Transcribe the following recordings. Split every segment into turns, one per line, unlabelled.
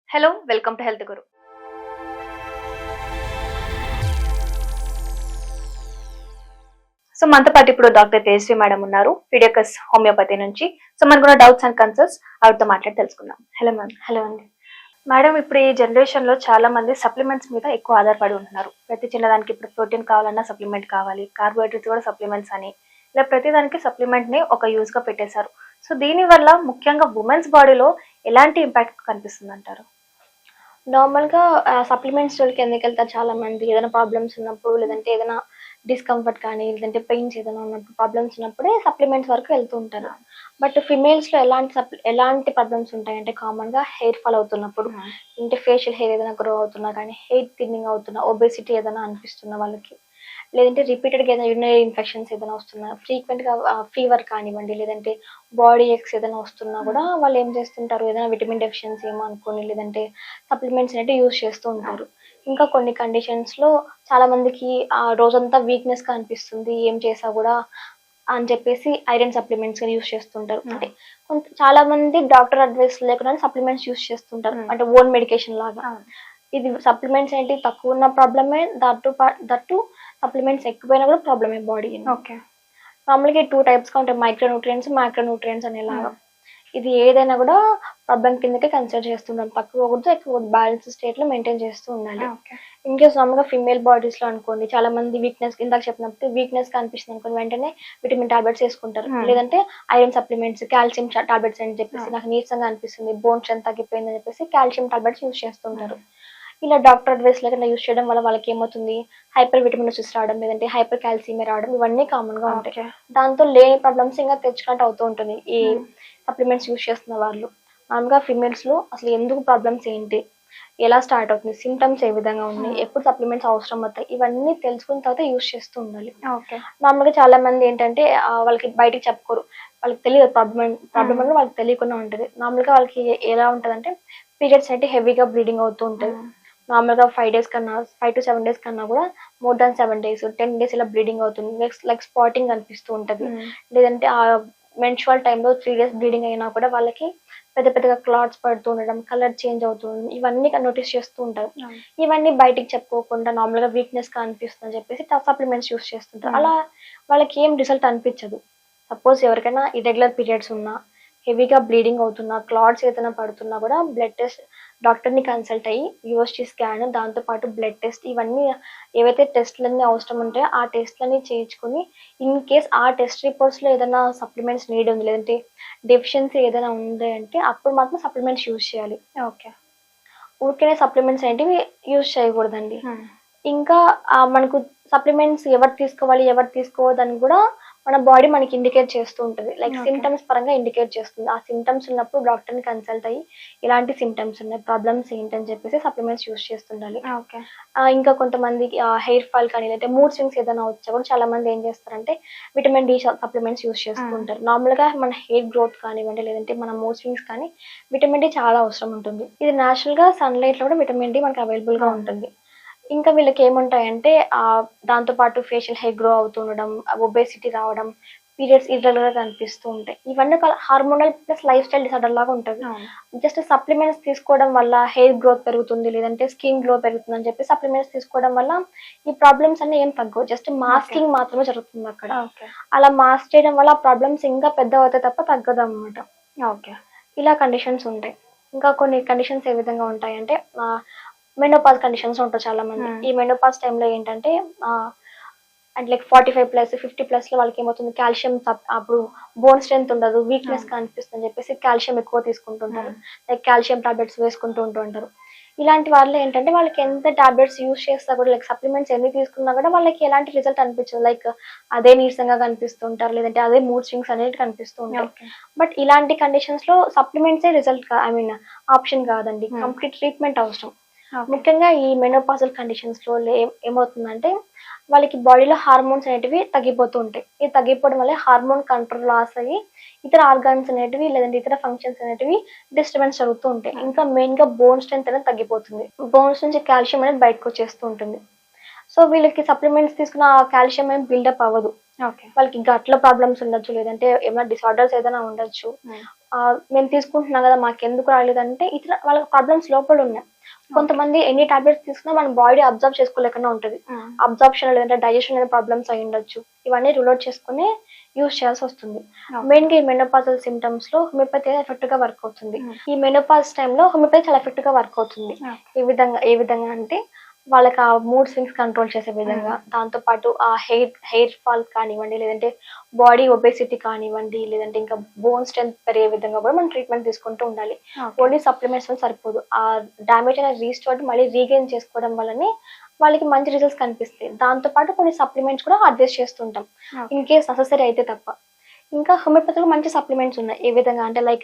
Hello welcome to health Guru. So మనతో పాటు ఇప్పుడు డాక్టర్ తేజస్వి మేడం ఉన్నారు, ఫిడియోకస్ హోమియోపతి నుంచి. సో మనకున్న డౌట్స్ అండ్ కన్సర్న్స్ ఆవిడతో మాట్లాడి తెలుసుకుందాం. Hello ma'am.
హలో అండి.
మేడం, ఇప్పుడు ఈ జనరేషన్ లో చాలా మంది సప్లిమెంట్స్ మీద ఎక్కువ ఆధారపడి ఉంటున్నారు. ప్రతి చిన్నదానికి ఇప్పుడు ప్రోటీన్ కావాలన్నా సప్లిమెంట్ కావాలి, కార్బోహైడ్రేట్స్ కూడా సప్లిమెంట్స్ అని, ఇలా ప్రతి దానికి సప్లిమెంట్ ని ఒక యూజ్ గా పెట్టేశారు. సో దీని వల్ల ముఖ్యంగా ఉమెన్స్ బాడీలో ఎలాంటి ఇంపాక్ట్ కనిపిస్తుంది అంటారు?
నార్మల్గా సప్లిమెంట్స్ స్టోర్కి ఎందుకు వెళ్తారు చాలా మంది? ఏదైనా ప్రాబ్లమ్స్ ఉన్నప్పుడు, లేదంటే ఏదైనా డిస్కంఫర్ట్ కానీ, లేదంటే పెయిన్స్ ఏదైనా ఉన్నప్పుడు, ప్రాబ్లమ్స్ ఉన్నప్పుడే సప్లిమెంట్స్ వరకు వెళ్తూ ఉంటారు. బట్ ఫిమేల్స్లో ఎలాంటి ప్రాబ్లమ్స్ ఉంటాయంటే, కామన్గా హెయిర్ ఫాల్ అవుతున్నప్పుడు, అంటే ఫేషియల్ హెయిర్ ఏదైనా గ్రో అవుతున్నా కానీ, హెయిర్ థిన్నింగ్ అవుతున్నా, ఒబేసిటీ ఏదైనా అనిపిస్తున్న వాళ్ళకి, లేదంటే రిపీటెడ్గా ఏదైనా యూరినరీ ఇన్ఫెక్షన్స్ ఏదైనా వస్తున్నా, ఫ్రీక్వెంట్గా ఫీవర్ కానివ్వండి, లేదంటే బాడీ ఎక్స్ ఏదైనా వస్తున్నా కూడా వాళ్ళు ఏం చేస్తుంటారు, ఏదైనా విటమిన్ డెఫిషియన్సీ ఏమో అనుకోని, లేదంటే సప్లిమెంట్స్ అనేవి యూజ్ చేస్తూ ఉంటారు. ఇంకా కొన్ని కండిషన్స్లో చాలా మందికి రోజంతా వీక్నెస్గా అనిపిస్తుంది, ఏం చేసా కూడా అని చెప్పేసి ఐరన్ సప్లిమెంట్స్ యూజ్ చేస్తుంటారు. అంటే చాలా మంది డాక్టర్ అడ్వైస్ లేకుండా సప్లిమెంట్స్ యూజ్ చేస్తుంటారు, అంటే ఓన్ మెడికేషన్ లాగా. ఇది సప్లిమెంట్స్ ఏంటి, తక్కువ ఉన్న ప్రాబ్లమే, దట్టు సప్లిమెంట్స్ ఎక్కువైనా కూడా ప్రాబ్లమే బాడీ.
ఓకే.
మామూలుగా 2 టైప్స్గా ఉంటాయి, మైక్రో న్యూట్రియంట్స్, మైక్రో న్యూట్రియంట్స్ అనేలాగా. ఇది ఏదైనా కూడా ప్రాబ్లం కిందకే కన్సిడర్ చేస్తుంటాం, తక్కువ కూడా ఎక్కువ బ్యాలెన్స్ స్టేట్లో మెయింటైన్ చేస్తూ ఉండాలి. ఇన్కేస్ నార్మల్గా ఫిమేల్ బాడీస్లో అనుకోండి, చాలా మంది వీక్నెస్, ఇందాక చెప్పినప్పుడు వీక్నెస్గా అనిపిస్తుంది అనుకోండి, వెంటనే విటమిన్ టాబ్లెట్స్ వేసుకుంటారు, లేదంటే ఐరన్ సప్లిమెంట్స్, కాల్షియం టాబ్లెట్స్ అని చెప్పేసి, నాకు నీరసంగా అనిపిస్తుంది, బోన్ స్ట్రెంత్ తగ్గిపోయిందని చెప్పేసి కాల్షియం టాబ్లెట్స్ యూజ్ చేస్తుంటారు. ఇలా డాక్టర్ అడ్వైస్ లేకుండా యూజ్ చేయడం వల్ల వాళ్ళకి ఏమవుతుంది, హైపర్ విటమినోసిస్ రావడం, లేదంటే హైపర్ కాల్సియమియా రావడం, ఇవన్నీ కామన్ గా ఉంటాయి. దాంతో లేని ప్రాబ్లమ్స్ ఇంకా తెచ్చుకున్నట్టు అవుతూ ఉంటుంది ఈ సప్లిమెంట్స్ యూజ్ చేస్తున్న వాళ్ళు. మామూలుగా ఫిమేల్స్ లో అసలు ఎందుకు ప్రాబ్లమ్స్ ఏంటి, ఎలా స్టార్ట్ అవుతుంది, సిమ్టమ్స్ ఏ విధంగా ఉన్నాయి, ఎప్పుడు సప్లిమెంట్స్ అవసరం అవుతాయి, ఇవన్నీ తెలుసుకున్న తర్వాత యూజ్ చేస్తూ ఉండాలి. మామూలుగా చాలా మంది ఏంటంటే వాళ్ళకి బయటకు చెప్పుకోరు, వాళ్ళకి తెలియదు ప్రాబ్లం అనేది వాళ్ళకి తెలియకుండా ఉంటుంది. మామూలుగా వాళ్ళకి ఎలా ఉంటుంది అంటే, పీరియడ్స్ అయితే హెవీగా బ్లీడింగ్ అవుతూ ఉంటుంది. నార్మల్గా 5 days కన్నా, 5 to 7 days కన్నా కూడా మోర్ దాన్ 7 days, 10 days ఇలా బ్లీడింగ్ అవుతుంది. నెక్స్ట్ లైక్ స్పాటింగ్ అనిపిస్తూ ఉంటుంది, లేదంటే ఆ మెన్స్ట్రువల్ టైంలో 3 days బ్లీడింగ్ అయినా కూడా వాళ్ళకి పెద్ద పెద్దగా క్లాట్స్ పడుతూ ఉండడం, కలర్ చేంజ్ అవుతుంది, ఇవన్నీ నోటీస్ చేస్తూ ఉంటారు. ఇవన్నీ బయటికి చెప్పుకోకుండా నార్మల్గా వీక్నెస్ గా అనిపిస్తుంది అని చెప్పేసి సప్లిమెంట్స్ యూస్ చేస్తుంటారు. అలా వాళ్ళకి ఏం రిజల్ట్ అనిపించదు. సపోజ్ ఎవరికైనా ఇర్రెగ్యులర్ పీరియడ్స్ ఉన్నా, హెవీగా బ్లీడింగ్ అవుతున్నా, క్లాట్స్ ఏదైనా పడుతున్నా కూడా బ్లడ్ టెస్ట్, డాక్టర్ని కన్సల్ట్ అయ్యి యూఎస్టీ స్కాన్, దాంతోపాటు బ్లడ్ టెస్ట్, ఇవన్నీ ఏవైతే టెస్ట్లన్నీ అవసరం ఉంటాయో ఆ టెస్ట్లన్నీ చేయించుకొని, ఇన్ కేస్ ఆ టెస్ట్ రిపోర్ట్స్లో ఏదైనా సప్లిమెంట్స్ నీడ్ ఉంది, లేదంటే డెఫిషియన్సీ ఏదైనా ఉంది అంటే అప్పుడు మాత్రం సప్లిమెంట్స్ యూజ్ చేయాలి. ఓకే. ఊరికే సప్లిమెంట్స్ ఏంటివి యూజ్ చేయకూడదండి. ఇంకా మనకు సప్లిమెంట్స్ ఎవరు తీసుకోవాలి, ఎవరు తీసుకోవద్దని కూడా మన బాడీ మనకి ఇండికేట్ చేస్తూ ఉంటుంది. లైక్ సిమ్టమ్స్ పరంగా ఇండికేట్ చేస్తుంది. ఆ సిమ్టమ్స్ ఉన్నప్పుడు డాక్టర్ని కన్సల్ట్ అయ్యి ఇలాంటి సిమ్టమ్స్ ఉన్నాయి, ప్రాబ్లమ్స్ ఏంటని చెప్పేసి సప్లిమెంట్స్ యూజ్ చేస్తుండాలి. ఇంకా కొంతమందికి హెయిర్ ఫాల్ కానీ, లేదంటే మూడ్ స్వింగ్స్ ఏదైనా వచ్చా కూడా చాలా మంది ఏం చేస్తారంటే విటమిన్ డి సప్లిమెంట్స్ యూజ్ చేస్తూ ఉంటారు. నార్మల్గా మన హెయిర్ గ్రోత్ కానివ్వండి, లేదంటే మన మూడ్ స్వింగ్స్ కానీ విటమిన్ డి చాలా అవసరం ఉంటుంది. ఇది న్యాచురల్గా సన్లైట్లో కూడా విటమిన్ డి మనకి అవైలబుల్గా ఉంటుంది. ఇంకా వీళ్ళకి ఏముంటాయంటే దాంతోపాటు ఫేషియల్ హెయిర్ గ్రో అవుతూ ఉండడం, ఒబేసిటీ రావడం, పీరియడ్స్ ఇర్రెగ్యులర్ గా అనిపిస్తూ ఉంటాయి. ఇవన్నీ hormonal plus life style disorder లాగా ఉంటుంది. జస్ట్ సప్లిమెంట్స్ తీసుకోవడం వల్ల హెయిర్ గ్రోత్ పెరుగుతుంది, లేదంటే స్కిన్ గ్లో పెరుగుతుంది అని చెప్పి సప్లిమెంట్స్ తీసుకోవడం వల్ల ఈ ప్రాబ్లమ్స్ అన్ని ఏం తగ్గవు, జస్ట్ మాస్కింగ్ మాత్రమే జరుగుతుంది అక్కడ. అలా మాస్క్ చేయడం వల్ల ఆ ప్రాబ్లమ్స్ ఇంకా పెద్ద అవుతాయి తప్ప తగ్గదు అనమాట. ఓకే. ఇలా కండిషన్స్ ఉంటాయి. ఇంకా కొన్ని కండిషన్స్ ఏ విధంగా ఉంటాయంటే, మెనోపాజ్ కండిషన్స్ ఉంటారు చాలా మంది. ఈ మెనోపాజ్ టైంలో ఏంటంటే అంటే లైక్ 45+, 50+ లో వాళ్ళకి ఏమవుతుంది, కాల్షియం అప్పుడు బోన్ స్ట్రెంత్ ఉండదు, వీక్నెస్ గా అనిపిస్తుంది అని చెప్పేసి కాల్షియం ఎక్కువ తీసుకుంటుంటారు, లైక్ కాల్షియం టాబ్లెట్స్ వేసుకుంటూ ఉంటారు. ఇలాంటి వాళ్ళు ఏంటంటే వాళ్ళకి ఎంత టాబ్లెట్స్ యూజ్ చేస్తా కూడా, లైక్ సప్లిమెంట్స్ ఎన్ని తీసుకున్నా కూడా వాళ్ళకి ఎలాంటి రిజల్ట్ అనిపించదు. లైక్ అదే నీరసంగా కనిపిస్తుంటారు, లేదంటే అదే మూడ్ స్వింగ్స్ అనేది కనిపిస్తూ ఉంటాయి. బట్ ఇలాంటి కండిషన్స్ లో సప్లిమెంట్సే రిజల్ట్ ఆప్షన్ కాదండి, కంప్లీట్ ట్రీట్మెంట్ అవసరం. ముఖ్యంగా ఈ మెనోపాజల్ కండిషన్స్ లో ఏమవుతుందంటే వాళ్ళకి బాడీలో హార్మోన్స్ అనేటివి తగ్గిపోతూ ఉంటాయి. ఇది తగ్గిపోవడం వల్ల హార్మోన్ కంట్రోల్ లాస్ అయ్యి ఇతర ఆర్గాన్స్ అనేటివి, లేదంటే ఇతర ఫంక్షన్స్ అనేటివి డిస్టర్బెన్స్ జరుగుతూ ఉంటాయి. ఇంకా మెయిన్ గా బోన్ స్ట్రెంత్ అనేది తగ్గిపోతుంది, బోన్స్ నుంచి కాల్షియం అనేది బయటకు వచ్చేస్తూ ఉంటుంది. సో వీళ్ళకి సప్లిమెంట్స్ తీసుకున్న కాల్షియం ఏం బిల్డప్ అవ్వదు. వాళ్ళకి గట్లో ప్రాబ్లమ్స్ ఉండొచ్చు, లేదంటే ఏమైనా డిసార్డర్స్ ఏదైనా ఉండొచ్చు, మేము తీసుకుంటున్నాం కదా మాకు ఎందుకు రాలేదంటే ఇతర వాళ్ళకి ప్రాబ్లమ్స్ లోపల ఉన్నాయి. కొంతమంది ఎన్ని టాబ్లెట్స్ తీసుకున్నా మన బాడీ అబ్జర్వ్ చేసుకోలేకుండా ఉంటుంది. అబ్జర్ప్షన్ లేదంటే డైజెషన్ అనే ప్రాబ్లమ్స్ అయి ఉండొచ్చు. ఇవన్నీ రూల్ అవుట్ చేసుకుని యూజ్ చేయాల్సి వస్తుంది. మెయిన్ గా ఈ మెనోపాజల్ సిమ్టమ్స్ లో హోమియోపతి ఎఫెక్ట్ గా వర్క్ అవుతుంది. ఈ మెనోపాజ్ టైంలో హోమియోపతి చాలా ఎఫెక్ట్ గా వర్క్ అవుతుంది. ఏ విధంగా అంటే వాళ్ళకి ఆ మూడ్ స్వింగ్స్ కంట్రోల్ చేసే విధంగా, దాంతో పాటు ఆ హెయిర్ ఫాల్ కానివ్వండి, లేదంటే బాడీ ఒబేసిటీ కానివ్వండి, లేదంటే ఇంకా బోన్ స్ట్రెంత్ పెరిగే విధంగా కూడా మనం ట్రీట్మెంట్ తీసుకుంటూ ఉండాలి. ఓన్లీ సప్లిమెంట్స్ వల్ల సరిపోదు. ఆ డ్యామేజ్ అనేది రీస్టోర్ మళ్ళీ రీగెయిన్ చేసుకోవడం వల్లనే వాళ్ళకి మంచి రిజల్ట్స్ కనిపిస్తాయి. దాంతో పాటు కొన్ని సప్లిమెంట్స్ కూడా అడ్జస్ట్ చేస్తుంటాం ఇన్ కేస్ నెసెసరీ అయితే తప్ప. ఇంకా హోమియోపతిలో మంచి సప్లిమెంట్స్ ఉన్నాయి. ఏ విధంగా అంటే లైక్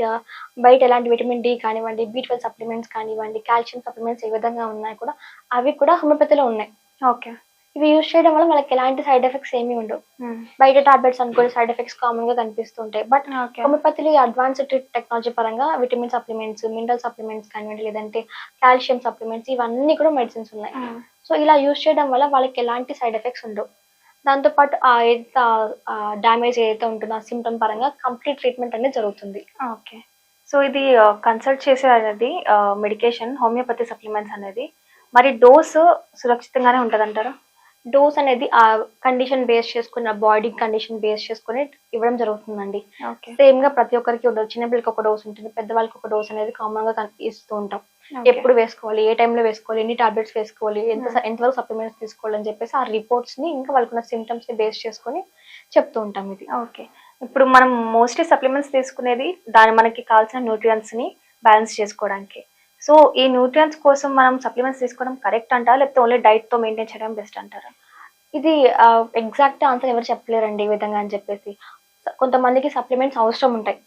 బయట ఎలాంటి విటమిన్ డి కానివ్వండి, B12 సప్లిమెంట్స్ కానివ్వండి, కాల్షియం సప్లిమెంట్స్ ఏ విధంగా ఉన్నాయి కూడా అవి కూడా హోమియోపతిలో ఉన్నాయి.
ఓకే.
ఇవి యూజ్ చేయడం వల్ల వాళ్ళకి ఎలాంటి సైడ్ ఎఫెక్ట్స్ ఏమీ ఉండవు. బయట టాబ్లెట్స్ అనుకోని సైడ్ ఎఫెక్ట్స్ కామన్ గా కనిపిస్తుంటాయి. బట్ హోమియోపతిలో అడ్వాన్స్డ్ టెక్నాలజీ పరంగా విటమిన్ సప్లిమెంట్స్, మినరల్ సప్లిమెంట్స్ కానివ్వండి, లేదంటే కాల్షియం సప్లిమెంట్స్ ఇవన్నీ కూడా మెడిసిన్స్ ఉన్నాయి. సో ఇలా యూజ్ చేయడం వల్ల వాళ్ళకి ఎలాంటి సైడ్ ఎఫెక్ట్స్ ఉండవు. దాంతో పాటు డ్యామేజ్ ఏదైతే ఉంటుందో ఆ సిమ్టమ్ పరంగా కంప్లీట్ ట్రీట్మెంట్ అనేది జరుగుతుంది.
ఓకే. సో ఇది కన్సల్ట్ చేసే అనేది మెడికేషన్ హోమియోపతి సప్లిమెంట్స్ అనేది మరి డోస్ సురక్షితంగానే ఉంటుంది అంటారా?
డోస్ అనేది ఆ కండిషన్ బేస్ చేసుకుని, ఆ బాడీ కండిషన్ బేస్ చేసుకుని ఇవ్వడం జరుగుతుందండి. సేమ్ గా ప్రతి ఒక్కరికి ఉండదు. చిన్నపిల్లలకి ఒక డోస్ ఉంటుంది, పెద్దవాళ్ళకి ఒక డోస్ అనేది కామన్ గా ఇస్తూ ఉంటాం. ఎప్పుడు వేసుకోవాలి, ఏ టైంలో వేసుకోవాలి, ఎన్ని టాబ్లెట్స్ వేసుకోవాలి, ఎంతవరకు సప్లిమెంట్స్ తీసుకోవాలి అని చెప్పేసి ఆ రిపోర్ట్స్ ని ఇంకా వాళ్ళకున్న సిమ్టమ్స్ ని బేస్ చేసుకుని చెప్తూ ఉంటాం ఇది.
ఓకే. ఇప్పుడు మనం మోస్ట్లీ సప్లిమెంట్స్ తీసుకునేది మనకి కావాల్సిన న్యూట్రియంట్స్ ని బ్యాలెన్స్ చేసుకోవడానికి. సో ఈ న్యూట్రియంట్స్ కోసం మనం సప్లిమెంట్స్ తీసుకోవడం కరెక్ట్ అంటారా, లేకపోతే ఓన్లీ డైట్ తో మెయింటైన్ చేయడం బెస్ట్ అంటారా?
ఇది ఎగ్జాక్ట్ ఆన్సర్ ఎవరు చెప్పలేరండి ఈ విధంగా అని చెప్పేసి. కొంతమందికి సప్లిమెంట్స్ అవసరం ఉంటాయి.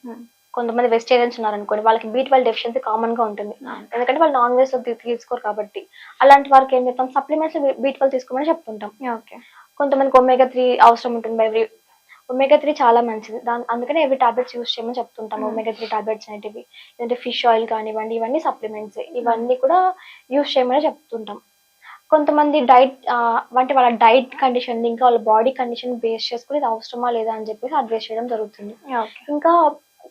కొంతమంది వెజిటేరియన్స్ ఉన్నారనుకోండి, వాళ్ళకి B12 డెఫిషియన్సీ కామన్ గా ఉంటుంది. ఎందుకంటే వాళ్ళు నాన్ వెజ్ తీసుకోరు కాబట్టి. అలాంటి వారికి ఏం చెప్తాం, సప్లిమెంట్స్ B12 తీసుకోమని చెప్తుంటాం. కొంతమందికి ఒమేగా 3 అవసరం ఉంటుంది. ఒమేగా 3 చాలా మంచిది. అందుకనే ఎవ్రీ టాబ్లెట్స్ యూజ్ చేయమని చెప్తుంటాం. ఒమేగా 3 టాబ్లెట్స్ అనేటివి, లేదంటే ఫిష్ ఆయిల్ కానివ్వండి, ఇవన్నీ సప్లిమెంట్స్. ఇవన్నీ కూడా యూజ్ చేయమని చెప్తుంటాం. కొంతమంది డైట్ అంటే వాళ్ళ డైట్ కండిషన్ ఇంకా వాళ్ళ బాడీ కండిషన్ బేస్ చేసుకుని ఇది అవసరమా లేదా అని చెప్పేసి అడ్వైస్ చేయడం జరుగుతుంది. ఇంకా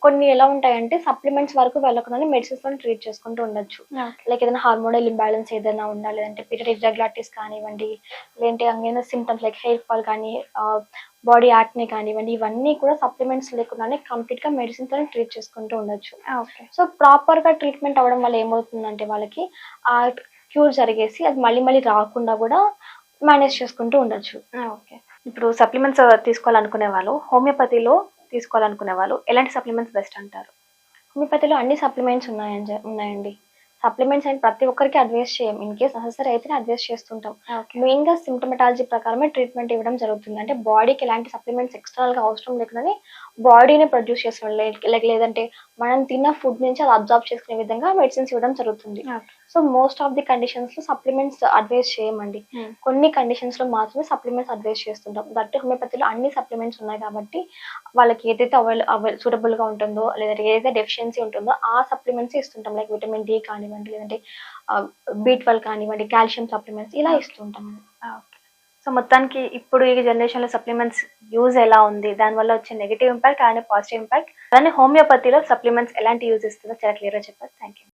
కొన్ని ఎలా ఉంటాయంటే సప్లిమెంట్స్ వరకు వెళ్ళకుండా మెడిసిన్స్ తో ట్రీట్ చేసుకుంటూ ఉండొచ్చు. లైక్ ఏదైనా హార్మోనల్ ఇంబ్యాలెన్స్ ఏదైనా ఉందా, లేదంటే పీరియడ్ ఇర్రెగ్యులారిటీస్ కానివ్వండి, లేదంటే ఏదైనా సిమ్టమ్స్ లైక్ హెయిర్ ఫాల్ కానీ, బాడీ యాక్నే కానివ్వండి, ఇవన్నీ కూడా సప్లిమెంట్స్ లేకుండానే కంప్లీట్ గా మెడిసిన్స్ తో ట్రీట్ చేసుకుంటూ ఉండొచ్చు. సో ప్రాపర్ గా ట్రీట్మెంట్ అవ్వడం వల్ల ఏమవుతుందంటే వాళ్ళకి ఆ క్యూర్ జరిగేసి అది మళ్ళీ రాకుండా కూడా మేనేజ్ చేసుకుంటూ ఉండొచ్చు.
ఓకే. ఇప్పుడు సప్లిమెంట్స్ తీసుకోవాలనుకునే వాళ్ళు, హోమియోపతిలో తీసుకోవాలనుకునే వాళ్ళు ఎలాంటి సప్లిమెంట్స్ బెస్ట్ అంటారు?
హోమియోపతిలో అన్ని సప్లిమెంట్స్ ఉన్నాయండి. సప్లిమెంట్స్ అని ప్రతి ఒక్కరికి అడ్వైస్ చేయం. ఇన్ కేస్ నెసెసరీ అయితే అడ్వైస్ చేస్తుంటాం. మెయిన్ గా సిమ్టమటాలజీ ప్రకారమే ట్రీట్మెంట్ ఇవ్వడం జరుగుతుంది. అంటే బాడీకి ఎలాంటి సప్లిమెంట్స్ ఎక్స్టర్నల్ గా అవసరం లేకుండానే బాడీనే ప్రొడ్యూస్ చేసిన లేదంటే మనం తిన్న ఫుడ్ నుంచి అది అబ్జర్వ్ చేసుకునే విధంగా మెడిసిన్స్ ఇవ్వడం జరుగుతుంది. So most of the conditions లో సప్లిమెంట్స్ అడ్వైస్ చేయమండి. కొన్ని కండిషన్స్ లో మాత్రమే సప్లిమెంట్స్ అడ్వైస్ చేస్తుంటాం. దట్ హోమియోపతిలో అన్ని సప్లిమెంట్స్ ఉన్నాయి కాబట్టి వాళ్ళకి ఏదైతే సూటబుల్ గా ఉంటుందో, లేదంటే ఏదైతే డెఫిషియన్సీ ఉంటుందో ఆ సప్లిమెంట్స్ ఇస్తుంటాం. లైక్ విటమిన్ డి కానివ్వండి, లేదంటే B12 కానివ్వండి, కాల్షియం సప్లిమెంట్స్ ఇలా ఇస్తుంటాం.
సో మొత్తానికి ఇప్పుడు ఈ జనరేషన్ లో సప్లిమెంట్స్ యూజ్ ఎలా ఉంది, దానివల్ల వచ్చే negative impact and positive impact, అలానే హోమియోపతిలో సప్లిమెంట్స్ ఎలాంటి యూజ్ ఇస్తుందో చాలా క్లియర్ గా చెప్పారు. Thank you.